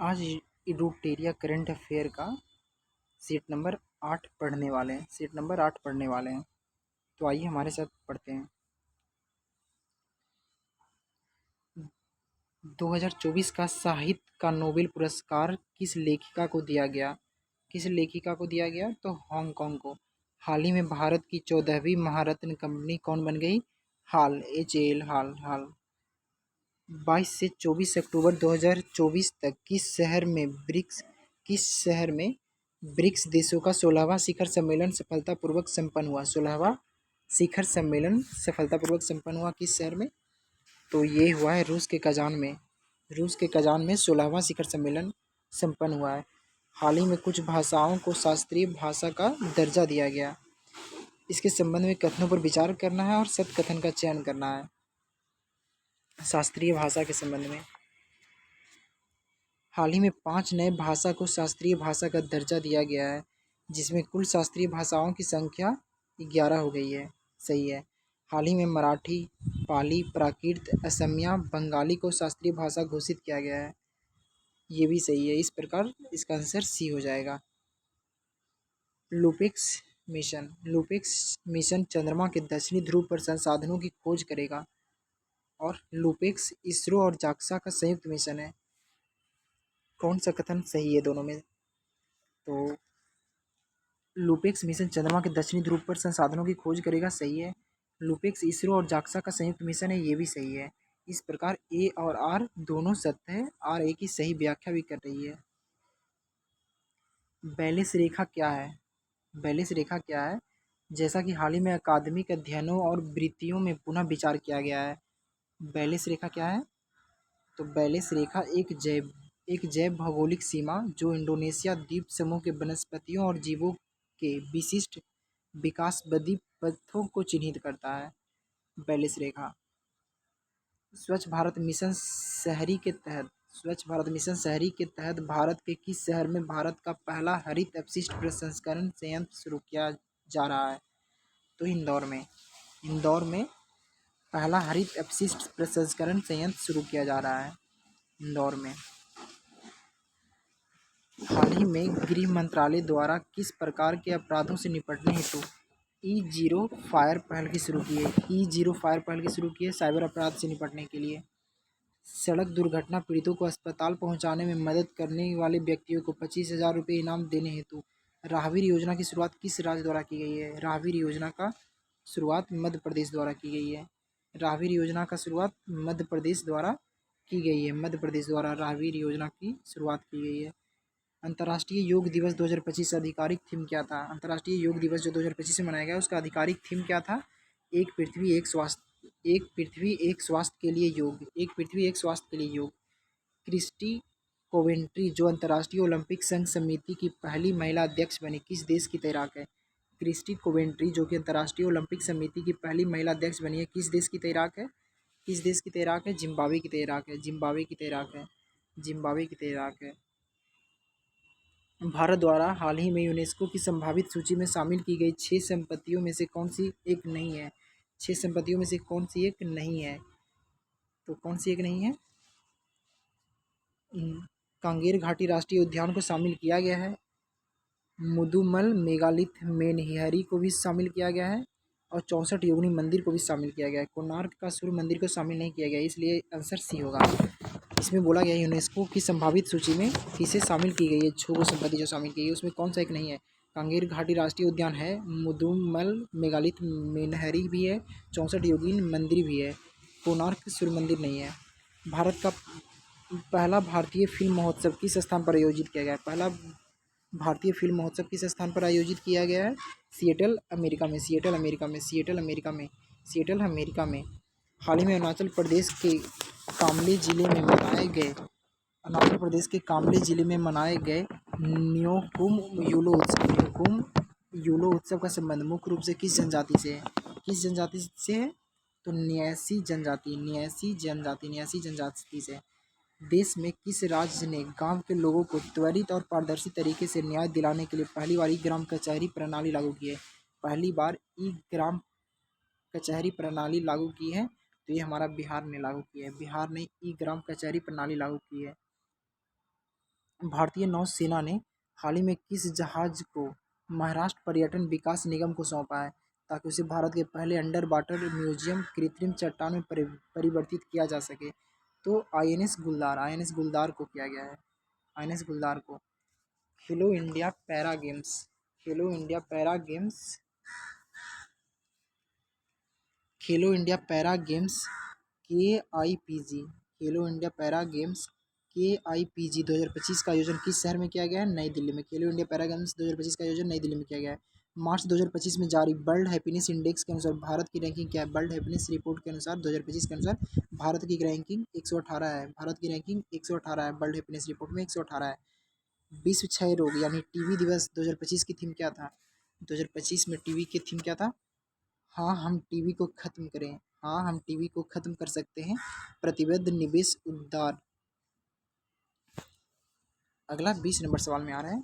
आज इडुटेरिया current affair का seat number 8 पढ़ने वाले हैं। सीट नंबर 8 पढ़ने वाले हैं, तो आइए हमारे साथ पढ़ते हैं। 2024 का साहित्य का नोबेल पुरस्कार किस लेखिका को दिया गया? किस लेखिका को दिया गया? तो हांगकांग को। हाल ही में भारत की 14वीं महारत्न कंपनी कौन बन गई? हाल, HAL, हाल हाल। 22 से 24 अक्टूबर 2024 तक किस शहर में ब्रिक्स देशों का 16वां शिखर सम्मेलन सफलतापूर्वक संपन्न हुआ? 16वां शिखर सम्मेलन सफलतापूर्वक संपन्न हुआ किस शहर में? तो ये हुआ है रूस के कजान में। रूस के कजान में 16वां शिखर सम्मेलन संपन्न हुआ है। हाल ही में कुछ भाषाओं को शास्त्रीय भाषा का दर्जा दिया गया। इसके संबंध में कथनों पर विचार करना है और सत्य कथन का चयन करना है। शास्त्रीय भाषा के संबंध में हाल ही में 5 नए भाषा को शास्त्रीय भाषा का दर्जा दिया गया है, जिसमें कुल शास्त्रीय भाषाओं की संख्या 11 हो गई है। सही है। हाल ही में मराठी, पाली, प्राकृत, असमिया, बंगाली को शास्त्रीय भाषा घोषित किया गया है। ये भी सही है। इस प्रकार इसका आंसर सी हो जाएगा। लुपेक्स मिशन चंद्रमा के दक्षिणी ध्रुव पर संसाधनों की खोज करेगा। और लुपेक्स इसरो और जाक्सा का संयुक्त मिशन है। कौन सा कथन सही है दोनों में? तो लुपेक्स मिशन चंद्रमा के दक्षिणी ध्रुव पर संसाधनों की खोज करेगा, सही है। लुपेक्स इसरो और जाक्सा का संयुक्त मिशन है, ये भी सही है। इस प्रकार ए और आर दोनों सत्य है। आर ए की सही व्याख्या भी कर रही है। बैलिस रेखा क्या है? बैलिस रेखा क्या है? जैसा कि हाल ही में अकादमिक अध्ययनों और वृत्तियों में पुनः विचार किया गया है। बैलिस रेखा क्या है? तो बैलिस रेखा एक जैव भौगोलिक सीमा जो इंडोनेशिया द्वीप समूह के वनस्पतियों और जीवों के विशिष्ट विकासवादी पथों को चिन्हित करता है। बैलिस रेखा। स्वच्छ भारत मिशन शहरी के तहत भारत के किस शहर में भारत का पहला हरित अपशिष्ट प्रसंस्करण संयंत्र शुरू किया जा रहा है? तो इंदौर में पहला हरित अपशिष्ट प्रसंस्करण संयंत्र शुरू किया जा रहा है, इंदौर में। हाल ही में गृह मंत्रालय द्वारा किस प्रकार के अपराधों से निपटने हेतु E0 फायर पहल की शुरू की है? E0 फायर पहल की शुरू की है साइबर अपराध से निपटने के लिए। सड़क दुर्घटना पीड़ितों को अस्पताल पहुंचाने में मदद करने वाले व्यक्तियों को 25,000 रुपये इनाम देने हेतु राहवीर योजना की शुरुआत किस राज्य द्वारा की गई है? राहवीर योजना का शुरुआत मध्य प्रदेश द्वारा की गई है। राहवीर योजना का शुरुआत मध्य प्रदेश द्वारा की गई है। मध्य प्रदेश द्वारा राहवीर योजना की शुरुआत की गई है। अंतर्राष्ट्रीय योग दिवस 2025 आधिकारिक थीम क्या था? अंतर्राष्ट्रीय योग दिवस जो 2025 में मनाया गया उसका आधिकारिक थीम क्या था? एक पृथ्वी एक स्वास्थ्य के लिए योग। एक पृथ्वी एक स्वास्थ्य के लिए योग। क्रिस्टी कोवेंट्री जो अंतर्राष्ट्रीय ओलंपिक संघ समिति की पहली महिला अध्यक्ष बनी, किस देश की तैराक है? क्रिस्टी कोवेंट्री जो कि अंतर्राष्ट्रीय ओलंपिक समिति की पहली महिला अध्यक्ष बनी है, किस देश की तैराक है? किस देश की तैराक है? जिम्बाब्वे की तैराक है। जिम्बाब्वे की तैराक है। जिम्बाब्वे की तैराक है। भारत द्वारा हाल ही में यूनेस्को की संभावित सूची में शामिल की गई 6 संपत्तियों में से कौन सी एक नहीं है? 6 संपत्तियों में से कौन सी एक नहीं है? तो कौन सी एक नहीं है? कांगेर घाटी राष्ट्रीय उद्यान को शामिल किया गया है। मुदुमल मेगालिथ मेनहिहरी को भी शामिल किया गया है और 64 योगिनी मंदिर को भी शामिल किया गया है। कोणार्क का सूर्य मंदिर को शामिल नहीं किया गया, इसलिए आंसर सी होगा। इसमें बोला गया है यूनेस्को की संभावित सूची में किसे शामिल की गई है? 6 संपत्ति जो शामिल की गई है उसमें कौन सा एक नहीं है? कांगेर घाटी राष्ट्रीय उद्यान है, मुदुमल मेगालिथ मेनहरी भी है, 64 योगिनी मंदिर भी है, कोणार्क सूर्य मंदिर नहीं है। भारत का पहला भारतीय फिल्म महोत्सव किस स्थान पर आयोजित किया गया है? पहला भारतीय फिल्म महोत्सव किस स्थान पर आयोजित किया गया है? सिएटल, अमेरिका में। सिएटल, अमेरिका में। हाल ही में अरुणाचल प्रदेश के कामले जिले में न्योकुम यूलो उत्सव का संबंध मुख्य रूप से किस जनजाति से है? किस जनजाति से है? तो न्यासी जनजाति से। देश में किस राज्य ने गांव के लोगों को त्वरित और पारदर्शी तरीके से न्याय दिलाने के लिए पहली बार ई ग्राम कचहरी प्रणाली लागू की है? पहली बार ई ग्राम कचहरी प्रणाली लागू की है, तो ये हमारा बिहार ने लागू की है। बिहार ने ई ग्राम कचहरी प्रणाली लागू की है। भारतीय नौसेना ने हाल ही में किस जहाज को महाराष्ट्र पर्यटन विकास निगम को सौंपा है ताकि उसे भारत के पहले अंडर वाटर म्यूजियम कृत्रिम चट्टान में परिवर्तित किया जा सके? तो आईएनएस गुलदार को किया गया है, आईएनएस गुलदार को। खेलो इंडिया पैरा गेम्स, खेलो इंडिया पैरा गेम्स, खेलो इंडिया पैरा गेम्स के I P G, Khelo India para games के आई पी जी 2025 का आयोजन किस शहर में किया गया है? नई दिल्ली में। खेलो इंडिया पैरा गेम्स 2025 का आयोजन नई दिल्ली में किया गया है। मार्च 2025 में जारी वर्ल्ड हैप्पीनेस इंडेक्स के अनुसार भारत की रैंकिंग क्या है? वर्ल्ड हैप्पीनेस रिपोर्ट के अनुसार 2025 के अनुसार भारत की रैंकिंग 118 है, भारत की रैंकिंग 118 है, वर्ल्ड हैप्पीनेस रिपोर्ट में 118 है। विश्व क्षय रोग यानी टीबी दिवस 2025 की थीम क्या था? 2025 में टीबी की थीम क्या था? हाँ हम टीबी को खत्म करें, हाँ हम टीबी को खत्म कर सकते हैं, प्रतिबद्ध निवेश उद्धार। अगला 20 नंबर सवाल में आ रहा है।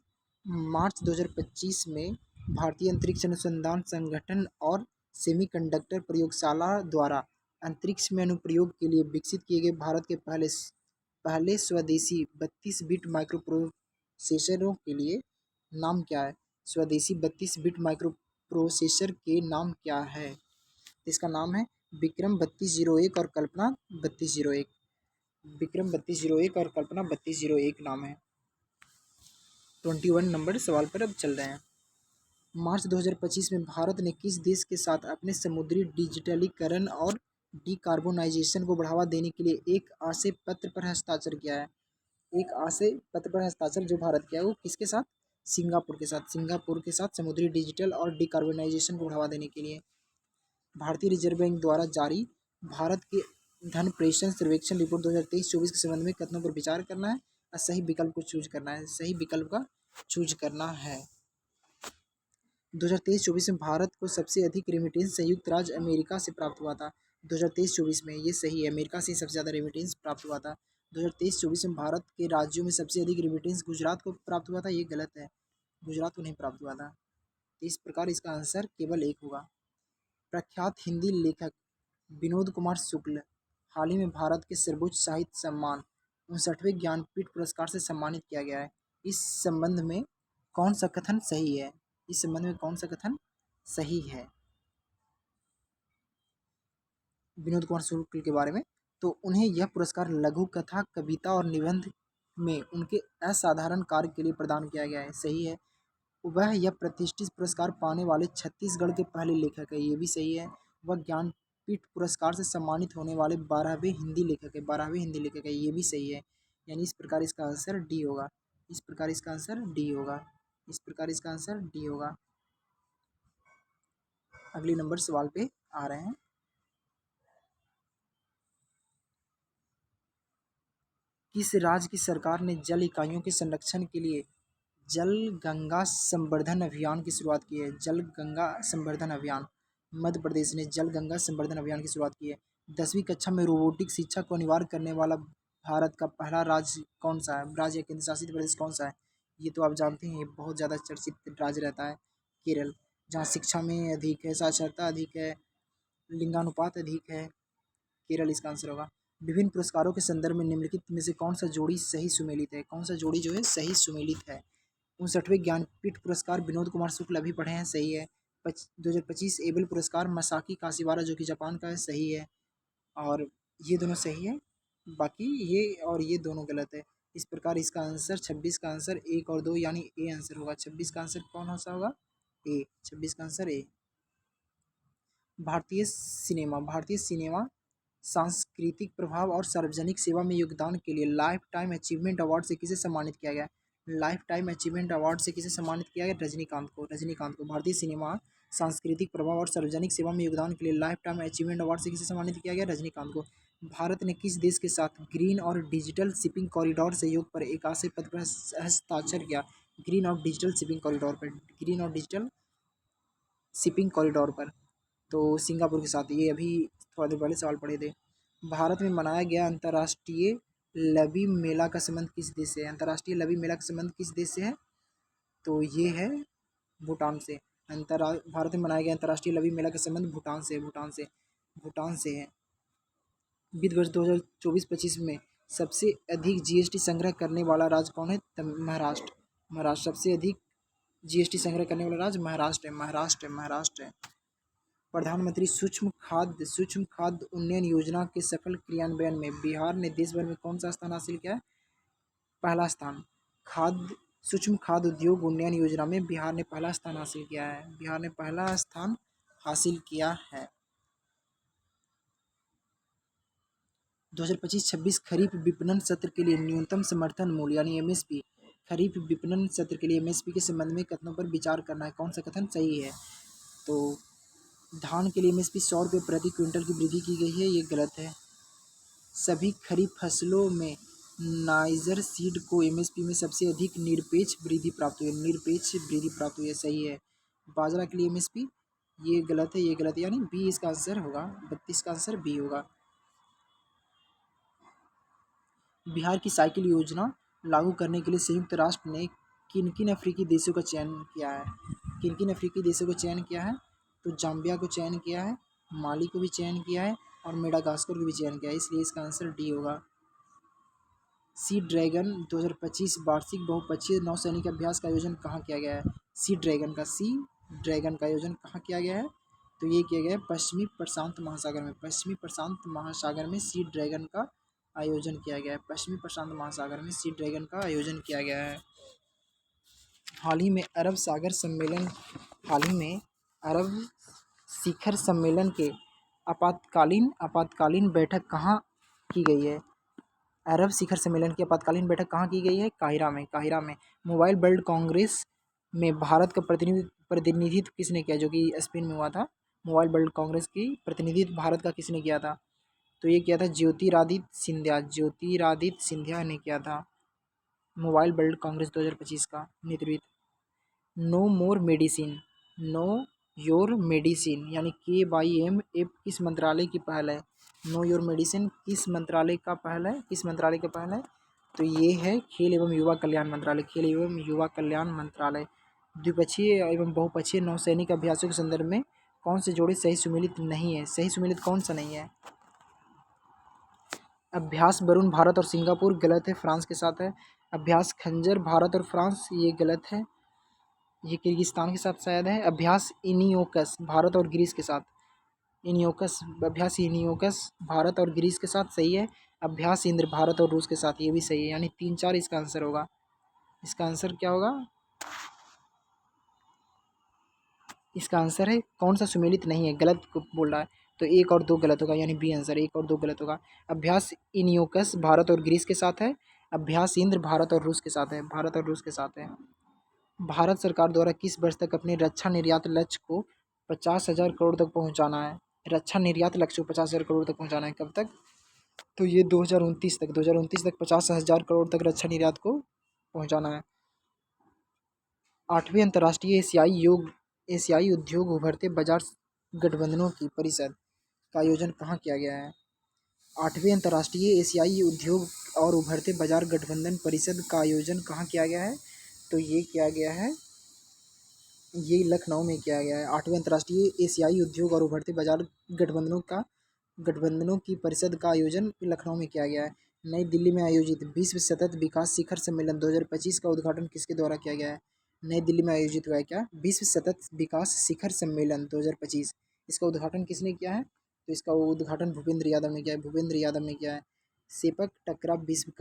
मार्च 2025 में भारतीय अंतरिक्ष अनुसंधान संगठन और सेमीकंडक्टर प्रयोगशाला द्वारा अंतरिक्ष में अनुप्रयोग के लिए विकसित किए गए भारत के पहले स्वदेशी 32 बिट माइक्रो प्रोसेसरों के लिए नाम क्या है? स्वदेशी 32 बिट माइक्रो प्रोसेसर के नाम क्या है? इसका नाम है विक्रम 3201 और कल्पना 3201। विक्रम 3201 और कल्पना 3201 नाम है। 21 नंबर सवाल पर अब चल रहे हैं। मार्च 2025 में भारत ने किस देश के साथ अपने समुद्री डिजिटलीकरण और डिकार्बोनाइजेशन को बढ़ावा देने के लिए एक आशय पत्र पर हस्ताक्षर किया है? एक आशय पत्र पर हस्ताक्षर जो भारत किया है वो किसके साथ? सिंगापुर के साथ, सिंगापुर के साथ समुद्री डिजिटल और डिकार्बोनाइजेशन को बढ़ावा देने के लिए। भारतीय रिजर्व बैंक द्वारा जारी भारत के धन प्रेषण सर्वेक्षण रिपोर्ट 2023-24 के संबंध में कथनों पर विचार करना है और सही विकल्प को चूज करना है, सही विकल्प का चूज करना है। 2023-24 में भारत को सबसे अधिक रेमिटेंस संयुक्त राज्य अमेरिका से प्राप्त हुआ था। 2023-24 में ये सही है, अमेरिका से सबसे ज़्यादा रेमिटेंस प्राप्त हुआ था। 2023-24 में भारत के राज्यों में सबसे अधिक रेमिटेंस गुजरात को प्राप्त हुआ था, ये गलत है, गुजरात को नहीं प्राप्त हुआ था। इस प्रकार इसका आंसर केवल एक होगा। प्रख्यात हिंदी लेखक विनोद कुमार शुक्ल हाल ही में भारत के सर्वोच्च साहित्य सम्मान 59वें ज्ञानपीठ पुरस्कार से सम्मानित किया गया है। इस संबंध में कौन सा कथन सही है? इस संबंध में कौन सा कथन सही है विनोद कुमार शुक्ल के बारे में? तो उन्हें यह पुरस्कार लघु कथा, कविता और निबंध में उनके असाधारण कार्य के लिए प्रदान किया गया है, सही है। वह यह प्रतिष्ठित पुरस्कार पाने वाले छत्तीसगढ़ के पहले लेखक है, ये भी सही है। वह ज्ञानपीठ पुरस्कार से सम्मानित होने वाले 12वें हिंदी लेखक है, 12वें हिंदी लेखक है, ये भी सही है। यानी इस प्रकार इसका आंसर डी होगा, इस प्रकार इसका आंसर डी होगा, इस प्रकार इसका आंसर डी होगा। अगले नंबर सवाल पे आ रहे हैं। किस राज्य की सरकार ने जल इकाइयों के संरक्षण के लिए जल गंगा संवर्धन अभियान की शुरुआत की है? जल गंगा संवर्धन अभियान, मध्य प्रदेश ने जल गंगा संवर्धन अभियान की शुरुआत की है। 10वीं कक्षा में रोबोटिक शिक्षा को अनिवार्य करने वाला भारत का पहला राज्य कौन सा है? राज्य या केंद्र शासित प्रदेश कौन सा है? ये तो आप जानते हैं, ये बहुत ज़्यादा चर्चित राज्य रहता है केरल, जहाँ शिक्षा में अधिक है, साक्षरता अधिक है, लिंगानुपात अधिक है। केरल इसका आंसर होगा। विभिन्न पुरस्कारों के संदर्भ में निम्नलिखित में से कौन सा जोड़ी सही सुमेलित है? कौन सा जोड़ी जो है सही सुमेलित है? 59वें ज्ञानपीठ पुरस्कार विनोद कुमार शुक्ल अभी पढ़े हैं, सही है। 2025 एबल पुरस्कार मसाकी काशीवारा जो कि जापान का है, सही है। और ये दोनों सही है, बाकी ये और ये दोनों गलत है। इस प्रकार इसका आंसर 26 का आंसर 1 और 2 यानी ए आंसर होगा। 26 का आंसर कौन सा होगा? ए। 26 का आंसर ए। भारतीय सिनेमा सांस्कृतिक प्रभाव और सार्वजनिक सेवा में योगदान के लिए लाइफ टाइम अचीवमेंट अवार्ड से किसे सम्मानित किया गया? लाइफ टाइम अचीवमेंट अवार्ड से किसे सम्मानित किया गया? रजनीकांत को, रजनीकांत को। भारतीय सिनेमा सांस्कृतिक प्रभाव और सार्वजनिक सेवा में योगदान के लिए लाइफ टाइम अचीवमेंट अवार्ड से किसे सम्मानित किया गया? रजनीकांत को। भारत ने किस देश के साथ ग्रीन और डिजिटल शिपिंग कॉरिडोर सहयोग पर एक आशय पत्र पर हस्ताक्षर किया? ग्रीन और डिजिटल शिपिंग कॉरिडोर पर, ग्रीन और डिजिटल शिपिंग कॉरिडोर पर, तो सिंगापुर के साथ। ये अभी थोड़ा देर पहले सवाल पढ़े थे। भारत में मनाया गया अंतर्राष्ट्रीय लवी मेला का संबंध किस देश से है? अंतर्राष्ट्रीय लवी मेला का संबंध किस देश से है? तो ये है भूटान से। भारत में मनाया गया अंतर्राष्ट्रीय लवी मेला का संबंध भूटान से है, भूटान से है। वित्त वर्ष 2024-25 में सबसे अधिक जीएसटी संग्रह करने वाला राज्य कौन है? महाराष्ट्र। महाराष्ट्र सबसे अधिक जीएसटी संग्रह करने वाला राज्य महाराष्ट्र है। प्रधानमंत्री सूक्ष्म खाद्य उन्नयन योजना के सफल क्रियान्वयन में बिहार ने देश भर में कौन सा स्थान हासिल किया है? पहला स्थान। सूक्ष्म खाद्य उद्योग उन्नयन योजना में बिहार ने पहला स्थान हासिल किया है। बिहार ने पहला स्थान हासिल किया है। 2025-26 खरीफ विपणन सत्र के लिए न्यूनतम समर्थन मूल्य यानी एमएसपी खरीफ विपणन सत्र के लिए एमएसपी के संबंध में कथनों पर विचार करना है। कौन सा कथन सही है? तो धान के लिए एमएसपी 100 रुपये प्रति क्विंटल की वृद्धि की गई है, ये गलत है। सभी खरीफ फसलों में नाइजर सीड को एमएसपी में सबसे अधिक निरपेक्ष वृद्धि प्राप्त हुई है, सही है। बाजरा के लिए एमएसपी ये गलत है, यानी बी इसका आंसर होगा। 32 का आंसर बी होगा। बिहार की साइकिल योजना लागू करने के लिए संयुक्त राष्ट्र ने किन किन अफ्रीकी देशों का चयन किया है? किन किन अफ्रीकी देशों का चयन किया है? तो जाम्बिया को चयन किया है, माली को भी चयन किया है और मेडागास्कर को भी चयन किया है, इसलिए इसका आंसर डी होगा। सी ड्रैगन 2025 वार्षिक बहुपक्षीय नौसैनिक अभ्यास का आयोजन कहाँ किया गया है? सी ड्रैगन का आयोजन कहाँ किया गया है? तो ये किया गया है पश्चिमी प्रशांत महासागर में सी ड्रैगन का आयोजन किया गया है। पश्चिमी प्रशांत महासागर में सी ड्रैगन का आयोजन किया गया है। हाल ही में अरब शिखर सम्मेलन के आपातकालीन बैठक कहाँ की गई है? अरब शिखर सम्मेलन की आपातकालीन बैठक कहाँ की गई है? काहिरा में। मोबाइल वर्ल्ड कांग्रेस में भारत का प्रतिनिधित्व किसने किया, जो कि स्पेन में हुआ था? मोबाइल वर्ल्ड कांग्रेस की प्रतिनिधित्व भारत का किसने किया था? तो ये किया था ज्योतिरादित्य सिंधिया ने किया था मोबाइल वर्ल्ड कांग्रेस 2025 का नेतृत्व। नो योर मेडिसिन यानी KYMF किस मंत्रालय की पहल है? नो योर मेडिसिन किस मंत्रालय का पहल है? तो ये है खेल एवं युवा कल्याण मंत्रालय। द्विपक्षीय एवं बहुपक्षीय नौसैनिक अभ्यासों के संदर्भ में कौन से जोड़े सही सुमेलित नहीं है? सही सुमेलित कौन सा नहीं है? अभ्यास वरुण भारत और सिंगापुर गलत है, फ्रांस के साथ है। अभ्यास खंजर भारत और फ्रांस ये गलत है, ये किर्गिस्तान के साथ शायद है। अभ्यास इनियोकस भारत और ग्रीस के साथ अभ्यास इनियोकस भारत और ग्रीस के साथ सही है। अभ्यास इंद्र भारत और रूस के साथ, ये भी सही है, यानी 3-4 इसका आंसर होगा। इसका आंसर क्या होगा? इसका आंसर है कौन सा सुमेलित नहीं है, गलत को बोल रहा है, तो 1 और 2 गलत होगा, यानी बी आंसर 1 और 2 गलत होगा। अभ्यास इनियोकस भारत और ग्रीस के साथ है। अभ्यास इंद्र भारत और रूस के साथ है। भारत सरकार द्वारा किस वर्ष तक अपने रक्षा निर्यात लक्ष्य को 50,000 करोड़ तक पहुंचाना है? रक्षा निर्यात लक्ष्य को 50,000 करोड़ तक पहुंचाना है, कब तक? तो ये 2029 तक 50,000 करोड़ तक रक्षा निर्यात को पहुंचाना है। 8वें अंतर्राष्ट्रीय एशियाई उद्योग उभरते बाजार गठबंधनों की परिषद का आयोजन कहाँ किया गया है? 8वें अंतर्राष्ट्रीय एशियाई उद्योग और उभरते बाजार गठबंधन परिषद का आयोजन कहाँ किया गया है? तो ये किया गया है, ये लखनऊ में किया गया है। 8वें अंतर्राष्ट्रीय एशियाई उद्योग और उभरते बाजार गठबंधनों की परिषद का आयोजन लखनऊ में किया गया है। नई दिल्ली में आयोजित विश्व सतत विकास शिखर सम्मेलन 2025 का उद्घाटन किसके द्वारा किया गया है? नई दिल्ली में आयोजित हुआ है क्या? विश्व सतत विकास शिखर सम्मेलन 2025, इसका उद्घाटन किसने किया है? तो इसका उद्घाटन भूपेंद्र यादव ने किया है। सेपक टकरा विश्व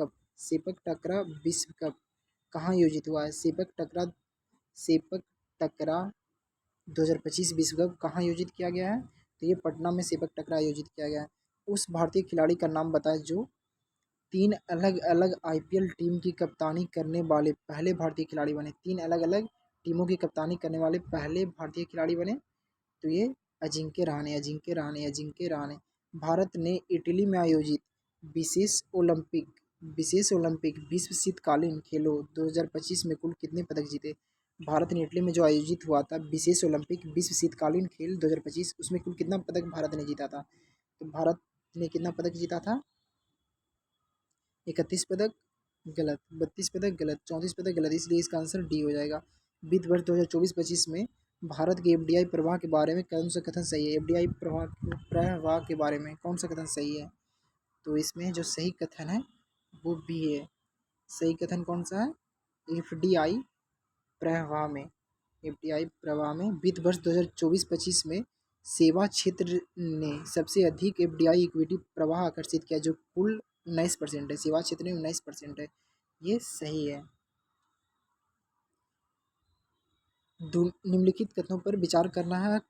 कप कहाँ आयोजित हुआ है? सेपक टकरा 2025 विश्व कप कहाँ आयोजित किया गया है? तो ये पटना में सेपक टकरा आयोजित किया गया है। उस भारतीय खिलाड़ी का नाम बताएं जो 3 अलग अलग IPL टीम की कप्तानी करने वाले पहले भारतीय खिलाड़ी बने। 3 अलग अलग टीमों की कप्तानी करने वाले पहले भारतीय खिलाड़ी बने, तो ये अजिंक्य रहाणे। भारत ने इटली में आयोजित विशेष ओलंपिक विश्व शीतकालीन खेलों 2025 में कुल कितने पदक जीते? भारत ने इटली में जो आयोजित हुआ था विशेष ओलंपिक विश्व शीतकालीन खेल 2025, उसमें कुल कितना पदक भारत ने जीता था? तो भारत ने कितना पदक जीता था? 31 पदक गलत, 32 पदक गलत, 34 पदक गलत, इसलिए इसका आंसर डी हो जाएगा। वित्त वर्ष 2024-25 में भारत के FDI प्रवाह के बारे में कौन सा कथन सही है? FDI प्रवाह के बारे में कौन सा कथन सही है? तो इसमें जो सही कथन है वो भी है। सही कथन कौन सा है? एफडीआई प्रवाह में, एफडीआई प्रवाह में वित्त वर्ष 2024-25 में सेवा क्षेत्र ने सबसे अधिक एफडीआई इक्विटी प्रवाह आकर्षित किया, जो कुल 19% है। सेवा क्षेत्र में 19% है। ये सही है। निम्नलिखित कथनों पर विचार करना है,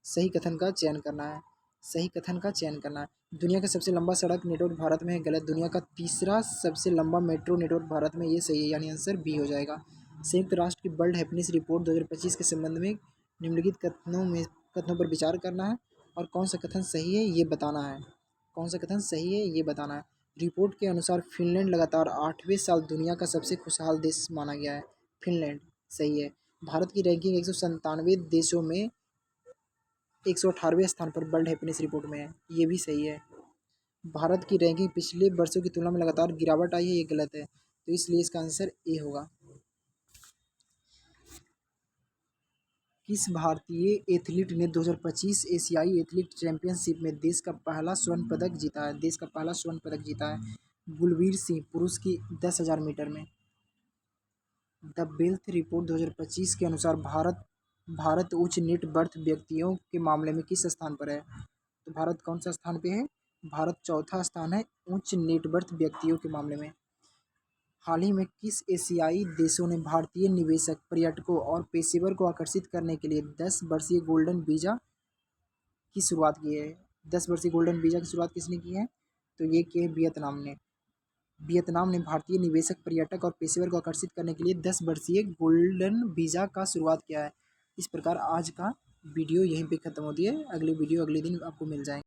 सही कथन का चयन करना है। सही कथन का चयन करना है। दुनिया का सबसे लंबा सड़क नेटवर्क भारत में है, गलत। दुनिया का तीसरा सबसे लंबा मेट्रो नेटवर्क भारत में, ये सही है, यानी आंसर बी हो जाएगा। संयुक्त राष्ट्र की वर्ल्ड हैप्पीनेस रिपोर्ट 2025 के संबंध में निम्नलिखित कथनों पर विचार करना है और कौन सा कथन सही है ये बताना है। कौन सा कथन सही है ये बताना है। रिपोर्ट के अनुसार फिनलैंड लगातार 8वें साल दुनिया का सबसे खुशहाल देश माना गया है। फिनलैंड सही है। भारत की रैंकिंग 197 देशों में 118वें स्थान पर वर्ल्ड हैप्पीनेस रिपोर्ट में है, ये भी सही है। भारत की रैंकिंग पिछले वर्षों की तुलना में लगातार गिरावट आई है, ये गलत है, तो इसलिए इसका आंसर ए होगा। किस भारतीय एथलीट ने 2025 एशियाई एथलीट चैंपियनशिप में देश का पहला स्वर्ण पदक जीता है? देश का पहला स्वर्ण पदक जीता है गुलवीर सिंह, पुरुष की 10,000 मीटर में। द वेल्थ रिपोर्ट 2025 के अनुसार भारत उच्च नेट बर्थ व्यक्तियों के मामले में किस स्थान पर है? तो भारत कौन सा स्थान पे है? भारत चौथा स्थान है उच्च नेट बर्थ व्यक्तियों के मामले में। हाल ही में किस एशियाई देशों ने भारतीय निवेशक, पर्यटकों और पेशेवर को आकर्षित करने के लिए 10 वर्षीय गोल्डन वीज़ा की शुरुआत की है? 10 वर्षीय गोल्डन वीज़ा की शुरुआत किसने की है? तो ये की है वियतनाम ने। वियतनाम ने भारतीय निवेशक, पर्यटक और पेशेवर को आकर्षित करने के लिए 10 वर्षीय गोल्डन वीज़ा का शुरुआत किया है। इस प्रकार आज का वीडियो यहीं पे ख़त्म होती है। अगली वीडियो अगले दिन आपको मिल जाएंगे।